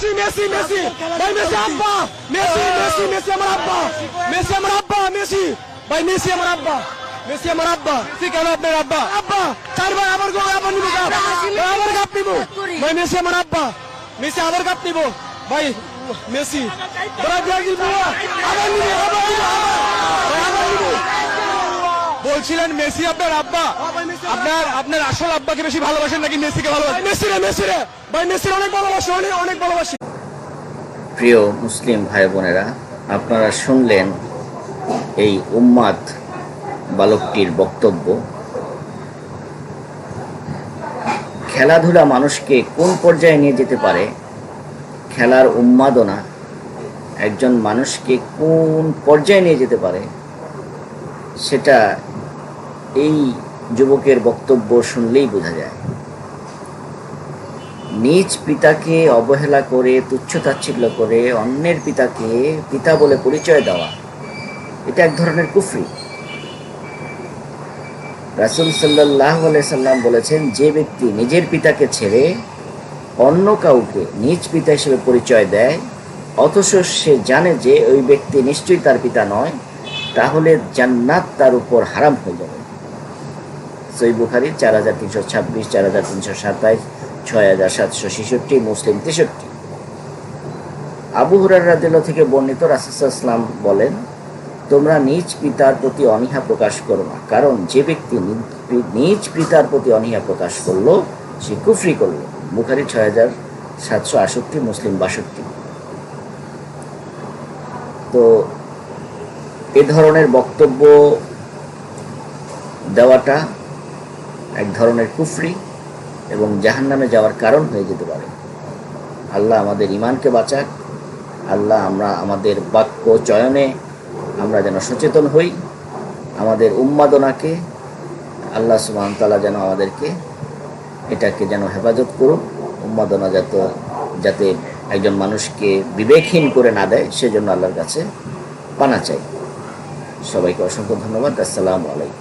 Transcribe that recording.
Messi Messi ভাই Messi আব্বা Messi Messi Messi আমার আব্বা মেসি আমার আব্বা মেসি ভাই মেসি আমার আব্বা মেসি আমার আব্বা মেসি কেন আপনার আব্বা আব্বা চারবার আবার গো আবার নিব আবার কাপ নিব ভাই মেসি আমার আব্বা মেসি আবার কাপ নিব ভাই মেসি ব্রাজিল আবার নিব আবার নিব আবার নিব বলছিলেন মেসি আপনার আব্বা আপনার আপনার আসল আব্বাকে বেশি ভালোবাসেন নাকি মেসিকে ভালোবাসেন মেসি রে ভাই মেসির অনেক ভালোবাসি অনেক ভালোবাসি। প্রিয় মুসলিম ভাই বোনেরা, আপনারা শুনলেন এই উম্মাদ বালকটির বক্তব্য। খেলাধুলা মানুষকে কোন পর্যায়ে নিয়ে যেতে পারে, খেলার উন্মাদনা একজন মানুষকে কোন পর্যায়ে নিয়ে যেতে পারে, সেটা এই যুবকের বক্তব্য শুনলেই বোঝা যায়। নিজ পিতাকে অবহেলা করে, তুচ্ছতাচ্ছিল্য করে অন্যের পিতাকে পিতা বলে পরিচয় দেওয়া, এটা এক ধরনের কুফরি। রাসূল সাল্লাল্লাহু আলাইহি সাল্লাম বলেছেন, যে ব্যক্তি নিজের পিতাকে ছেড়ে অন্য কাউকে নিজ পিতা হিসেবে পরিচয় দেয়, অথচ সে জানে যে ওই ব্যক্তি নিশ্চয়ই তার পিতা নয়, তাহলে জান্নাত তার উপর হারাম হয়ে যাবে। সহিহ বুখারী 4326, 4327, 6766, মুসলিম 63। আবু হুরায়রা রাদিয়াল্লাহু থেকে বর্ণিত, রাসূল সাল্লাল্লাহু আলাইহি ওয়াসাল্লাম বলেন, তোমরা নিজ পিতার প্রতি অনীহা প্রকাশ করো না, কারণ যে ব্যক্তি নিজ পিতার প্রতি অনীহা প্রকাশ করলো সে কুফরি করলো। বুখারী 6768, মুসলিম 62। তো এ ধরনের বক্তব্য দেওয়াটা এক ধরনের কুফরি এবং জাহান্নামে যাওয়ার কারণ হয়ে যেতে পারে। আল্লাহ আমাদের ঈমানকে বাঁচাক। আল্লাহ আমরা আমাদের বাক্য চয়নে আমরা যেন সচেতন হই, আমাদের উন্মাদনাকে আল্লাহ সুবহানাহু ওয়া তাআলা যেন আমাদেরকে এটাকে যেন হেফাজত করুন। উন্মাদনা যাতে একজন মানুষকে বিবেকহীন করে না দেয়, সেজন্য আল্লাহর কাছে পানা চাই। সবাইকে অসংখ্য ধন্যবাদ। আসসালামু আলাইকুম।